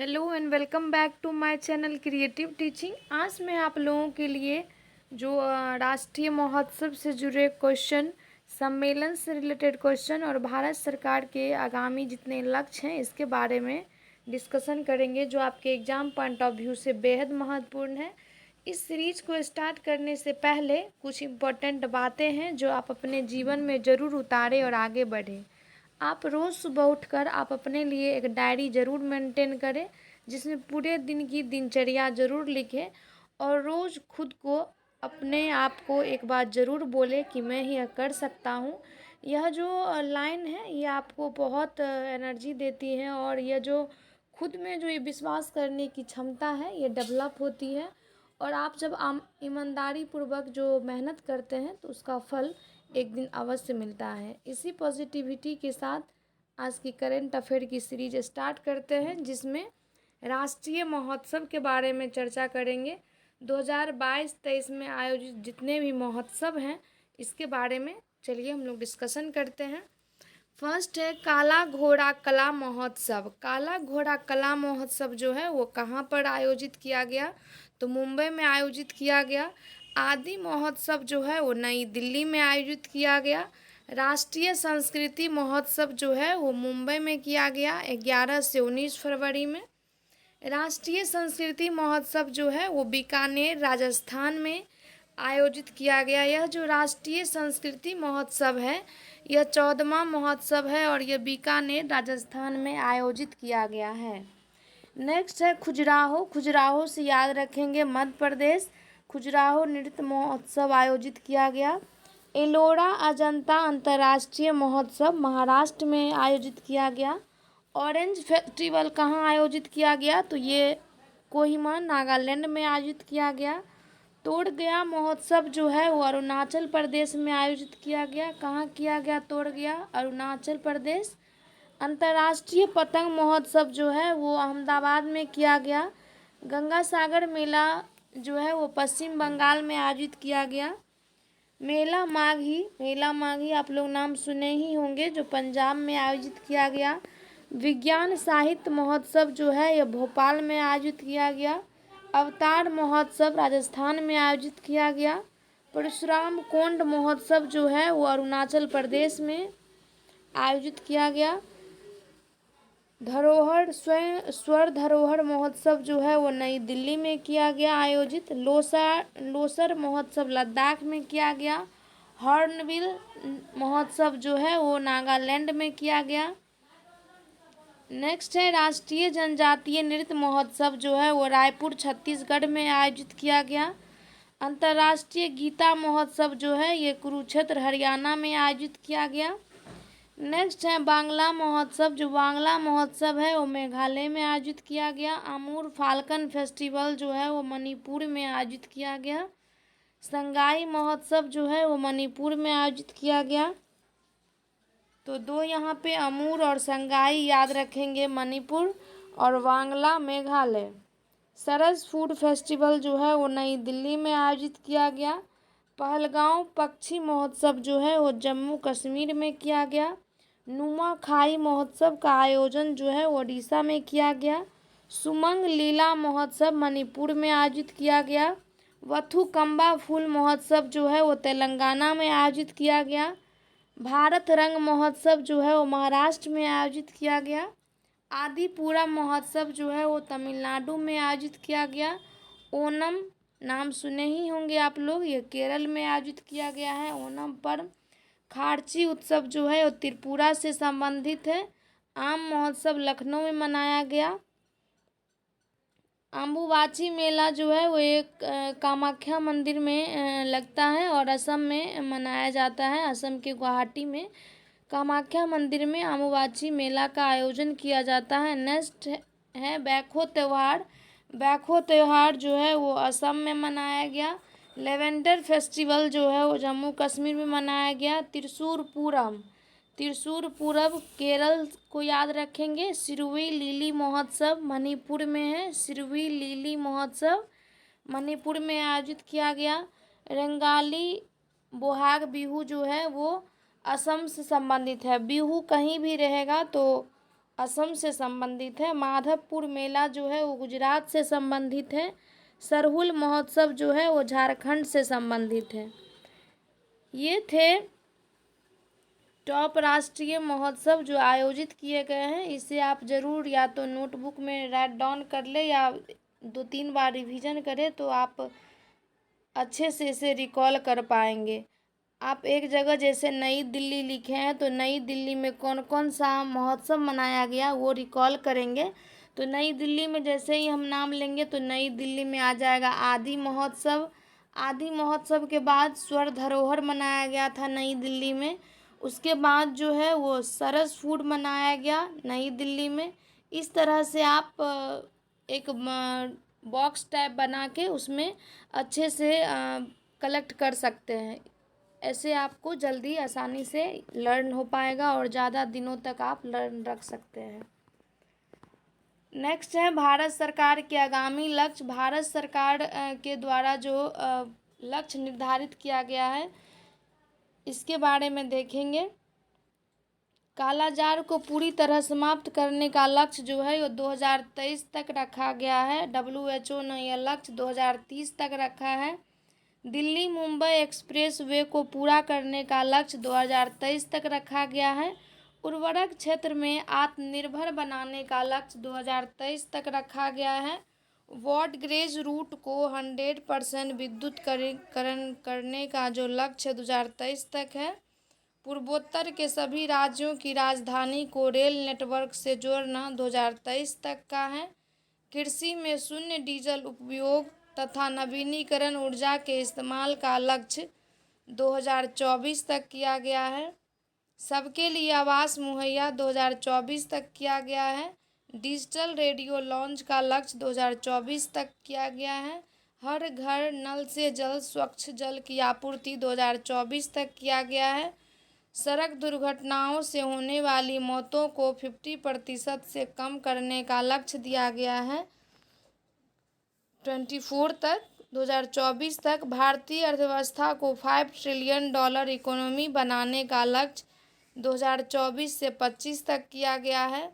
Hello and welcome back to my channel creative teaching. आज मैं आप लोगों के लिए जो राष्ट्रीय महोत्सव से जुड़े क्वेश्चन, सम्मेलन से रिलेटेड क्वेश्चन और भारत सरकार के आगामी जितने लक्ष्य हैं इसके बारे में डिस्कशन करेंगे, जो आपके एग्ज़ाम पॉइंट ऑफ व्यू से बेहद महत्वपूर्ण है। इस सीरीज़ को स्टार्ट करने से पहले कुछ इम्पोर्टेंट बातें हैं जो आप अपने जीवन में ज़रूर उतारें और आगे बढ़ें। आप रोज़ सुबह उठकर आप अपने लिए एक डायरी ज़रूर मेंटेन करें, जिसमें पूरे दिन की दिनचर्या ज़रूर लिखें और रोज़ खुद को अपने आप को एक बात ज़रूर बोले कि मैं यह कर सकता हूँ। यह जो लाइन है ये आपको बहुत एनर्जी देती है और यह जो खुद में जो ये विश्वास करने की क्षमता है ये डेवलप होती है। और आप जब ईमानदारी पूर्वक जो मेहनत करते हैं तो उसका फल एक दिन अवश्य मिलता है। इसी पॉजिटिविटी के साथ आज की करेंट अफेयर की सीरीज स्टार्ट करते हैं, जिसमें राष्ट्रीय महोत्सव के बारे में चर्चा करेंगे। 2022-23 में आयोजित जितने भी महोत्सव हैं इसके बारे में चलिए हम लोग डिस्कशन करते हैं। फर्स्ट है काला घोड़ा कला महोत्सव। काला घोड़ा कला महोत्सव जो है वो कहाँ पर आयोजित किया गया, तो मुंबई में आयोजित किया गया। आदि महोत्सव जो है वो नई दिल्ली में आयोजित किया गया। राष्ट्रीय संस्कृति महोत्सव जो है वो मुंबई में किया गया 11 से 19 फरवरी में। राष्ट्रीय संस्कृति महोत्सव जो है वो बीकानेर राजस्थान में आयोजित किया गया। यह जो राष्ट्रीय संस्कृति महोत्सव है यह 14वां महोत्सव है और यह बीकानेर राजस्थान में आयोजित किया गया है। नेक्स्ट है खजुराहो। खजुराहो से याद रखेंगे मध्य प्रदेश। खजुराहो नृत्य महोत्सव आयोजित किया गया। एलोरा अजंता अंतर्राष्ट्रीय महोत्सव महाराष्ट्र में आयोजित किया गया। ऑरेंज फेस्टिवल कहाँ आयोजित किया गया, तो ये कोहिमा नागालैंड में आयोजित किया गया। तोड़ गया महोत्सव जो है वो अरुणाचल प्रदेश में आयोजित किया गया। कहाँ किया गया तोड़ गया, अरुणाचल प्रदेश। अंतर्राष्ट्रीय पतंग महोत्सव जो है वो अहमदाबाद में किया गया। गंगा सागर मेला जो है वो पश्चिम बंगाल में आयोजित किया गया। मेला माघी आप लोग नाम सुने ही होंगे, जो पंजाब में आयोजित किया गया। विज्ञान साहित्य महोत्सव जो है यह भोपाल में आयोजित किया गया। अवतार महोत्सव राजस्थान में आयोजित किया गया। परशुराम कुंड महोत्सव जो है वो अरुणाचल प्रदेश में आयोजित किया गया। धरोहर स्वर धरोहर महोत्सव जो है वो नई दिल्ली में किया गया आयोजित। लोसर महोत्सव लद्दाख में किया गया। हॉर्नबिल महोत्सव जो है वो नागालैंड में किया गया। नेक्स्ट है राष्ट्रीय जनजातीय नृत्य महोत्सव जो है वो रायपुर छत्तीसगढ़ में आयोजित किया गया। अंतर्राष्ट्रीय गीता महोत्सव जो है ये कुरुक्षेत्र हरियाणा में आयोजित किया गया। नेक्स्ट है बांग्ला महोत्सव। जो बांग्ला महोत्सव है वो मेघालय में आयोजित किया गया। अमूर फाल्कन फेस्टिवल जो है वो मणिपुर में आयोजित किया गया। संगाई महोत्सव जो है वो मणिपुर में आयोजित किया गया। तो दो यहाँ पे अमूर और संगाई याद रखेंगे, मणिपुर और बांग्ला मेघालय। सरस फूड फेस्टिवल जो है वो नई दिल्ली में आयोजित किया गया। पहलगांव पक्षी महोत्सव जो है वो जम्मू कश्मीर में किया गया। नुआखाई महोत्सव का आयोजन जो है वो ओडिशा में किया गया। सुमंग लीला महोत्सव मणिपुर में आयोजित किया गया। वथुकंबा फूल महोत्सव जो है वो तेलंगाना में आयोजित किया गया। भारत रंग महोत्सव जो है वो महाराष्ट्र में आयोजित किया गया। आदिपुरा महोत्सव जो है वो तमिलनाडु में आयोजित किया गया। ओनम नाम सुने ही होंगे आप लोग, ये केरल में आयोजित किया गया है ओनम पर्व। खार्ची उत्सव जो है वो त्रिपुरा से संबंधित है। आम महोत्सव लखनऊ में मनाया गया। अम्बुबाची मेला जो है वो एक कामाख्या मंदिर में लगता है और असम में मनाया जाता है। असम के गुवाहाटी में कामाख्या मंदिर में अम्बुबाची मेला का आयोजन किया जाता है। नेक्स्ट है बैखो त्यौहार। बैखो त्यौहार जो है वो असम में मनाया गया। लेवेंडर फेस्टिवल जो है वो जम्मू कश्मीर में मनाया गया। त्रिशूर पूरब केरल को याद रखेंगे। सिरुई लीली महोत्सव मणिपुर में है। सिरुई लीली महोत्सव मणिपुर में आयोजित किया गया। रंगाली बोहाग बिहू जो है वो असम से संबंधित है। बिहू कहीं भी रहेगा तो असम से संबंधित है। माधवपुर मेला जो है वो गुजरात से संबंधित है। सरहुल महोत्सव जो है वो झारखंड से संबंधित है। ये थे टॉप राष्ट्रीय महोत्सव जो आयोजित किए गए हैं। इसे आप ज़रूर या तो नोटबुक में राइट डाउन कर ले या 2-3 बार रिवीजन करें तो आप अच्छे से इसे रिकॉल कर पाएंगे। आप एक जगह जैसे नई दिल्ली लिखे हैं तो नई दिल्ली में कौन कौन सा महोत्सव मनाया गया वो रिकॉल करेंगे। तो नई दिल्ली में जैसे ही हम नाम लेंगे तो नई दिल्ली में आ जाएगा आदि महोत्सव। आदि महोत्सव के बाद स्वर्ण धरोहर मनाया गया था नई दिल्ली में। उसके बाद जो है वो सरस फूड मनाया गया नई दिल्ली में। इस तरह से आप एक बॉक्स टाइप बना के उसमें अच्छे से कलेक्ट कर सकते हैं। ऐसे आपको जल्दी आसानी से लर्न हो पाएगा और ज़्यादा दिनों तक आप लर्न रख सकते हैं। नेक्स्ट है भारत सरकार के आगामी लक्ष्य। भारत सरकार के द्वारा जो लक्ष्य निर्धारित किया गया है इसके बारे में देखेंगे। कालाजार को पूरी तरह समाप्त करने का लक्ष्य जो है वो 2023 तक रखा गया है। WHO ने यह लक्ष्य 2030 तक रखा है। दिल्ली मुंबई एक्सप्रेस वे को पूरा करने का लक्ष्य 2023 तक रखा गया है। उर्वरक क्षेत्र में आत्मनिर्भर बनाने का लक्ष्य 2023 तक रखा गया है। वॉट ग्रेज रूट को 100% विद्युतीकरण करने का जो लक्ष्य 2023 तक है। पूर्वोत्तर के सभी राज्यों की राजधानी को रेल नेटवर्क से जोड़ना 2023 तक का है। कृषि में शून्य डीजल उपयोग तथा नवीनीकरण ऊर्जा के इस्तेमाल का लक्ष्य 2024 तक किया गया है। सबके लिए आवास मुहैया 2024 तक किया गया है। डिजिटल रेडियो लॉन्च का लक्ष्य 2024 तक किया गया है। हर घर नल से जल स्वच्छ जल की आपूर्ति 2024 तक किया गया है। सड़क दुर्घटनाओं से होने वाली मौतों को 50% से कम करने का लक्ष्य दिया गया है 2024 तक। भारतीय अर्थव्यवस्था को $5 ट्रिलियन इकोनॉमी बनाने का लक्ष्य 2024 से 25 तक किया गया है।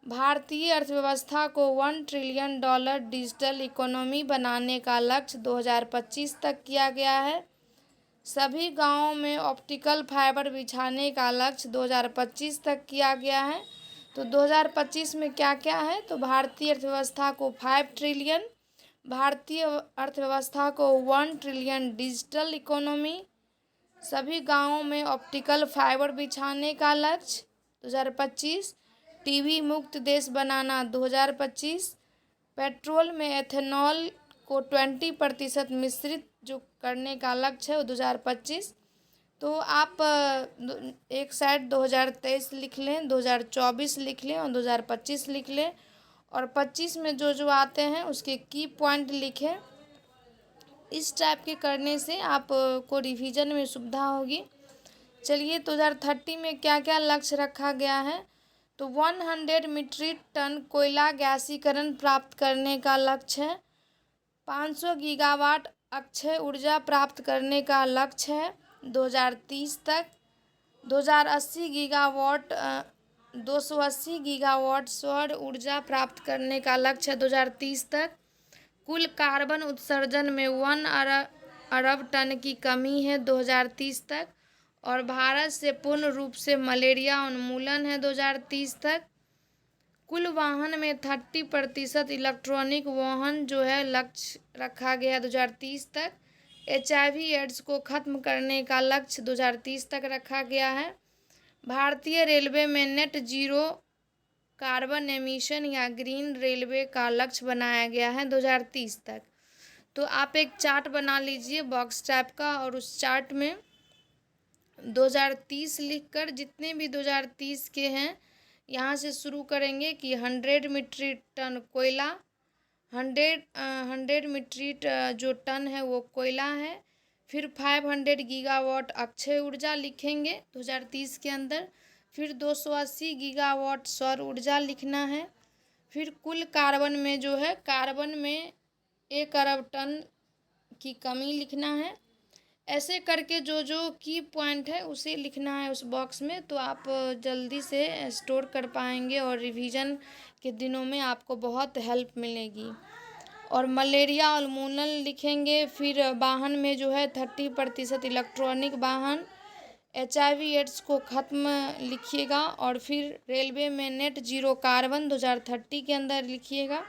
भारतीय अर्थव्यवस्था को $1 ट्रिलियन डिजिटल इकोनॉमी बनाने का लक्ष्य 2025 तक किया गया है। सभी गांवों में ऑप्टिकल फाइबर बिछाने का लक्ष्य 2025 तक किया गया है। तो 2025 में क्या क्या है तो भारतीय अर्थव्यवस्था को 5 ट्रिलियन, भारतीय अर्थव्यवस्था को 1 ट्रिलियन डिजिटल इकोनॉमी, सभी गांवों में ऑप्टिकल फाइबर बिछाने का लक्ष्य 2025, टीबी मुक्त देश बनाना 2025, पेट्रोल में एथेनॉल को 20% मिश्रित जो करने का लक्ष्य है वो 2025। तो आप एक साइड 2023 लिख लें, 2024 लिख लें और 2025 लिख लें और 25 में जो जो आते हैं उसके की पॉइंट लिखें। इस टाइप के करने से आप को रिवीजन में सुविधा होगी। चलिए 2030 में क्या क्या लक्ष्य रखा गया है तो 100 मीट्रिक टन कोयला गैसीकरण प्राप्त करने का लक्ष्य है। 500 गीगावाट अक्षय ऊर्जा प्राप्त करने का लक्ष्य है 2030 तक। 280 गीगावाट सौर ऊर्जा प्राप्त करने का लक्ष्य है 2030 तक। कुल कार्बन उत्सर्जन में 1 अरब टन की कमी है 2030 तक और भारत से पूर्ण रूप से मलेरिया उन्मूलन है 2030 तक। कुल वाहन में 30% इलेक्ट्रॉनिक वाहन जो है लक्ष्य रखा गया 2030 तक। HIV एड्स को खत्म करने का लक्ष्य 2030 तक रखा गया है। भारतीय रेलवे में नेट जीरो कार्बन एमिशन या ग्रीन रेलवे का लक्ष्य बनाया गया है 2030 तक। तो आप एक चार्ट बना लीजिए बॉक्स टाइप का और उस चार्ट में 2030 लिखकर जितने भी 2030 के हैं यहाँ से शुरू करेंगे कि 100 मीट्रिक टन कोयला, 100 मीट्रिक जो टन है वो कोयला है। फिर 500 गीगावाट अक्षय ऊर्जा लिखेंगे 2030 के अंदर। फिर 280 गीगावाट सौर ऊर्जा लिखना है। फिर कुल कार्बन में जो है कार्बन में 1 अरब टन की कमी लिखना है। ऐसे करके जो जो की पॉइंट है उसे लिखना है उस बॉक्स में, तो आप जल्दी से स्टोर कर पाएंगे और रिवीजन के दिनों में आपको बहुत हेल्प मिलेगी। और मलेरिया उन्मूलन लिखेंगे। फिर वाहन में जो है 30% इलेक्ट्रॉनिक वाहन। HIV एड्स को ख़त्म लिखिएगा। और फिर रेलवे में नेट जीरो कार्बन 2030 के अंदर लिखिएगा।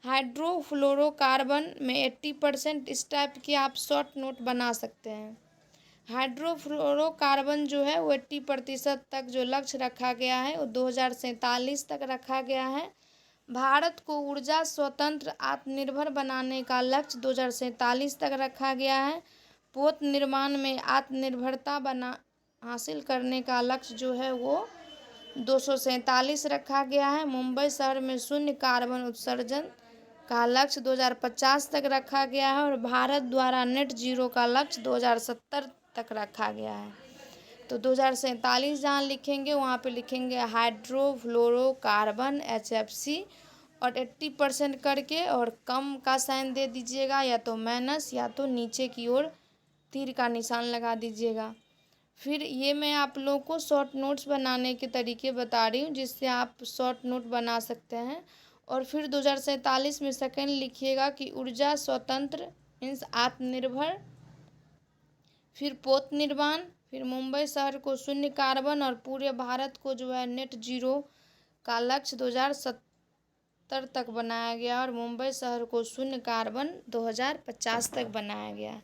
हाइड्रोफ्लोरोकार्बन में 80%, इस टाइप के आप शॉर्ट नोट बना सकते हैं। हाइड्रोफ्लोरोकार्बन जो है वो 80% तक जो लक्ष्य रखा गया है वो 2047 तक रखा गया है। भारत को ऊर्जा स्वतंत्र आत्मनिर्भर बनाने का लक्ष्य 2047 तक रखा गया है। पोत निर्माण में आत्मनिर्भरता हासिल करने का लक्ष्य जो है वो 247 रखा गया है। मुंबई शहर में शून्य कार्बन उत्सर्जन का लक्ष्य 2050 तक रखा गया है। और भारत द्वारा नेट जीरो का लक्ष्य 2070 तक रखा गया है। तो 2047 जहाँ लिखेंगे वहाँ पे लिखेंगे हाइड्रोफ्लोरोकार्बन HFC और 80% करके, और कम का साइन दे दीजिएगा, या तो माइनस या तो नीचे की ओर तीर का निशान लगा दीजिएगा। फिर ये मैं आप लोगों को शॉर्ट नोट्स बनाने के तरीके बता रही हूँ जिससे आप शॉर्ट नोट बना सकते हैं। और फिर 2047 में सेकंड लिखिएगा कि ऊर्जा स्वतंत्र मीन्स आत्मनिर्भर। फिर पोत निर्माण, फिर मुंबई शहर को शून्य कार्बन और पूरे भारत को जो है नेट जीरो का लक्ष्य 2070 तक बनाया गया, और मुंबई शहर को शून्य कार्बन 2050 तक बनाया गया।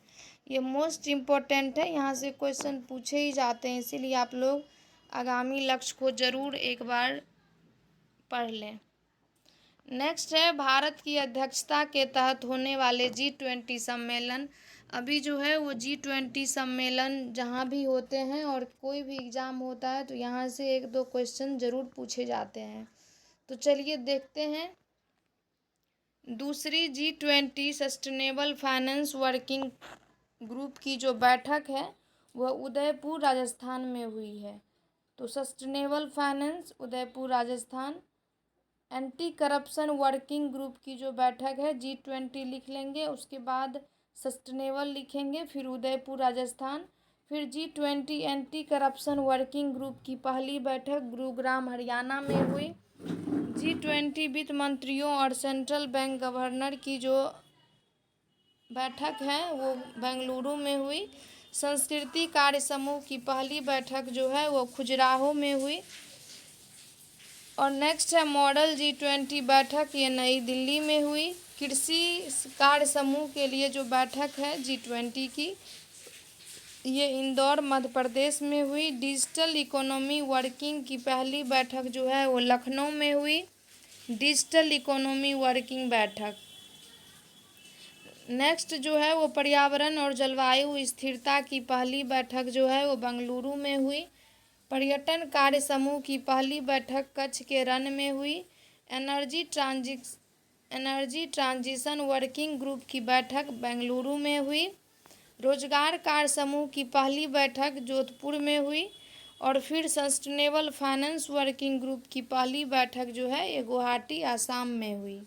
ये मोस्ट इम्पोर्टेंट है, यहाँ से क्वेश्चन पूछे ही जाते हैं, इसीलिए आप लोग आगामी लक्ष्य को ज़रूर एक बार पढ़ लें। नेक्स्ट है भारत की अध्यक्षता के तहत होने वाले G20 सम्मेलन। अभी जो है वो G20 सम्मेलन जहाँ भी होते हैं और कोई भी एग्ज़ाम होता है तो यहाँ से 1-2 क्वेश्चन ज़रूर पूछे जाते हैं। तो चलिए देखते हैं। दूसरी G20 sustainable finance working group की जो बैठक है वह उदयपुर राजस्थान में हुई है। तो sustainable finance Udaipur Rajasthan. Anti corruption working group की जो बैठक है G20 लिख लेंगे, उसके बाद सस्टेनेबल लिखेंगे, फिर उदयपुर राजस्थान। फिर G20 anti corruption working group की पहली बैठक गुरुग्राम हरियाणा में हुई। G20 वित्त मंत्रियों और सेंट्रल बैंक गवर्नर की जो बैठक है वो बेंगलुरु में हुई। संस्कृति कार्य समूह की पहली बैठक जो है वो खजुराहो में हुई। और नेक्स्ट है मॉडल G20 बैठक, ये नई दिल्ली में हुई। कृषि कार्य समूह के लिए जो बैठक है G20 की, ये इंदौर मध्य प्रदेश में हुई। डिजिटल इकोनॉमी वर्किंग की पहली बैठक जो है वो लखनऊ में हुई। डिजिटल इकोनॉमी वर्किंग बैठक। नेक्स्ट जो है वो पर्यावरण और जलवायु स्थिरता की पहली बैठक जो है वो बेंगलुरु में हुई। पर्यटन कार्य समूह की पहली बैठक कच्छ के रन में हुई। एनर्जी ट्रांजिशन वर्किंग ग्रुप की बैठक बेंगलुरु में हुई। रोजगार कार्य समूह की पहली बैठक जोधपुर में हुई। और फिर सस्टेनेबल फाइनेंस वर्किंग ग्रुप की पहली बैठक जो है ये गुवाहाटी आसाम में हुई।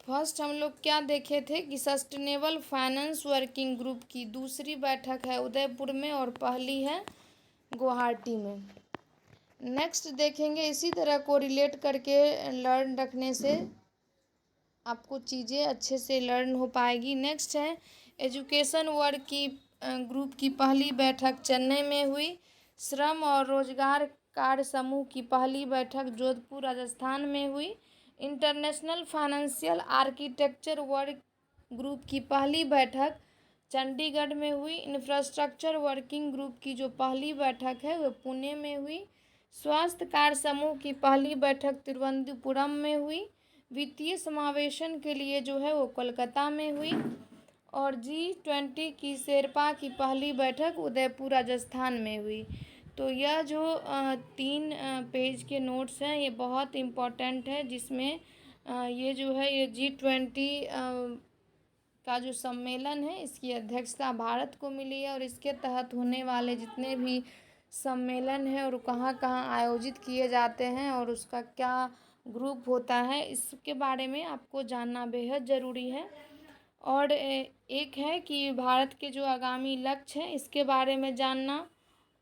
फर्स्ट हम लोग क्या देखे थे कि सस्टेनेबल फाइनेंस वर्किंग ग्रुप की दूसरी बैठक है उदयपुर में और पहली है गुवाहाटी में। नेक्स्ट देखेंगे, इसी तरह को रिलेट करके लर्न रखने से आपको चीज़ें अच्छे से लर्न हो पाएगी। नेक्स्ट है एजुकेशन वर्क की ग्रुप की पहली बैठक चेन्नई में हुई। श्रम और रोजगार कार्य समूह की पहली बैठक जोधपुर राजस्थान में हुई। International financial architecture work group की पहली बैठक चंडीगढ़ में हुई। इंफ्रास्ट्रक्चर वर्किंग ग्रुप की जो पहली बैठक है वह पुणे में हुई। स्वास्थ्य कार्य समूह की पहली बैठक तिरुवनंतपुरम में हुई। वित्तीय समावेशन के लिए जो है वो कोलकाता में हुई। और G20 की शेरपा की पहली बैठक उदयपुर राजस्थान में हुई। तो यह जो 3 पेज के नोट्स हैं ये बहुत इम्पोर्टेंट है, जिसमें ये जो है ये G20 का जो सम्मेलन है इसकी अध्यक्षता भारत को मिली है। और इसके तहत होने वाले जितने भी सम्मेलन है और कहाँ कहाँ आयोजित किए जाते हैं और उसका क्या ग्रुप होता है इसके बारे में आपको जानना बेहद ज़रूरी है। और एक है कि भारत के जो आगामी लक्ष्य हैं इसके बारे में जानना,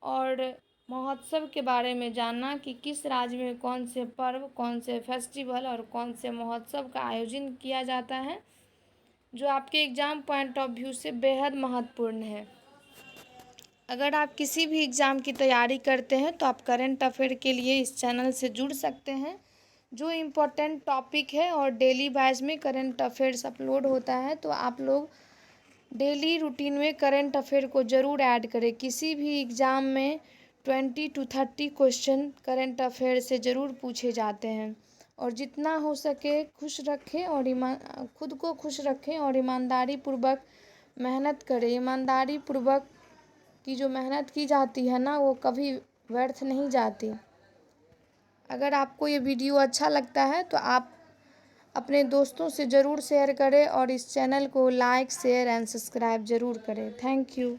और महोत्सव के बारे में जानना कि किस राज्य में कौन से पर्व, कौन से फेस्टिवल और कौन से महोत्सव का आयोजन किया जाता है, जो आपके एग्ज़ाम पॉइंट ऑफ व्यू से बेहद महत्वपूर्ण है। अगर आप किसी भी एग्ज़ाम की तैयारी करते हैं तो आप करंट अफेयर के लिए इस चैनल से जुड़ सकते हैं। जो इम्पोर्टेंट टॉपिक है और डेली वाइज में करंट अफेयर्स अपलोड होता है, तो आप लोग डेली रूटीन में करंट अफेयर को ज़रूर ऐड करें। किसी भी एग्ज़ाम में 20 to 30 क्वेश्चन करंट अफेयर से ज़रूर पूछे जाते हैं। और जितना हो सके खुश रखें और खुद को खुश रखें और ईमानदारी पूर्वक मेहनत करें। ईमानदारी पूर्वक की जो मेहनत की जाती है ना, वो कभी व्यर्थ नहीं जाती। अगर आपको ये वीडियो अच्छा लगता है तो आप अपने दोस्तों से ज़रूर शेयर करें और इस चैनल को लाइक, शेयर एंड सब्सक्राइब ज़रूर करें। Thank you.